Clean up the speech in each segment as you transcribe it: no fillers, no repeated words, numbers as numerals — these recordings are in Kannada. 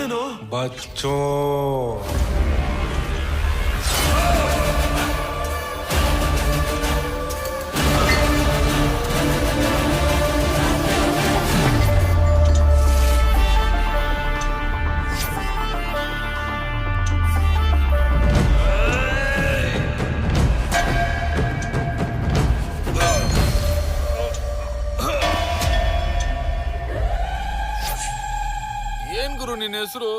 ನೀನು ಬಚ್ಚೋ ಏನ್ ಗುರು ನಿನ್ನ ಹೆಸರು?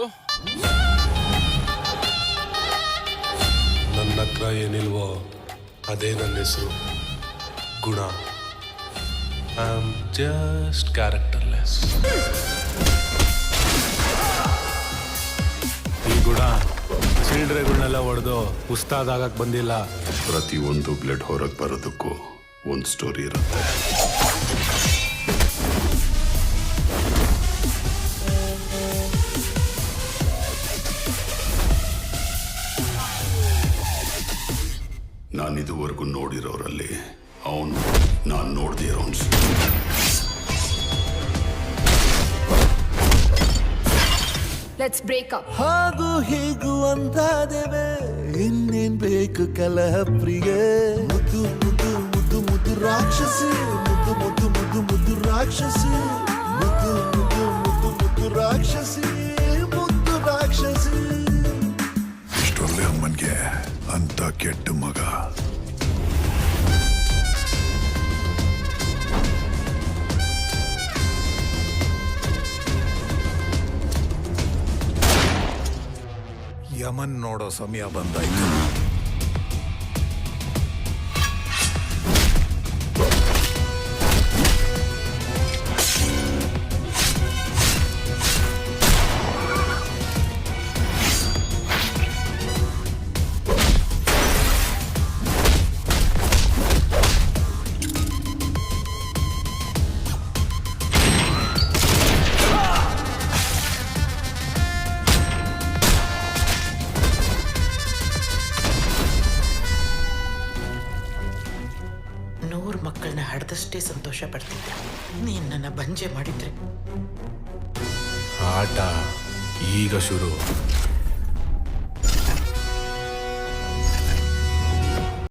ನನ್ನ ಹತ್ರ ಏನಿಲ್ವೋ ಅದೇ ನನ್ನ ಹೆಸರು. ಗುಣ. I am just characterless. ಈ ಗುಣ ಚಿಲ್ಡ್ರೆಗಳನ್ನೆಲ್ಲ ಹೊಡೆದು ಉಸ್ತಾದ್ ಆಗಕ್ ಬಂದಿಲ್ಲ. ಪ್ರತಿಯೊಂದು ಬ್ಲಡ್ ಹೊರಗೆ ಬರೋದಕ್ಕೂ ಒಂದು ಸ್ಟೋರಿ ಇರುತ್ತೆ. ನಾನಿದುವರೆಗೂ ನೋಡಿರೋರಲ್ಲಿ ಅವನು ನಾನು ನೋಡದೇ ಇರೋನ್ಸ್. Let's break up. ಹಾಗೂ ಹೀಗೂ ಅಂತಾದೇವೆ ಇನ್ನೇನ್ ಬೇಕು ಕಲಹ ಪ್ರಿಯೆ. ಮುದ್ದು ಮುದ್ದು ಮುದ್ದು ಮುದ್ದು ರಾಕ್ಷಸಿ, ಮುದ್ದು ಮುದ್ದು ಮುದ್ದು ಮುದ್ದು ರಾಕ್ಷಸಿ, ಮುದ್ದು ಮುದ್ದು ಮುದ್ದು ಮುದ್ದು ರಾಕ್ಷಸಿ, ಮುದ್ದು ರಾಕ್ಷಸಿ. ಇಷ್ಟೊಳ್ಳೆ ಅಮ್ಮನ್ಗೆ ಅಂತ ಕೆಟ್ಟ ಮಗ. ಯಮನ್ ನೋಡೋ ಸಮಯ ಬಂದಾಯ್ತು. ಮಕ್ಕಳನ್ನ ಹಡ್ದಷ್ಟೇ ಸಂತೋಷ ಪಡ್ತಿದ್ದೆ. ನೀನ್ ನನ್ನ ಬಂಜೆ ಮಾಡಿದ್ರೆ ಆಟ ಈಗ ಶುರು.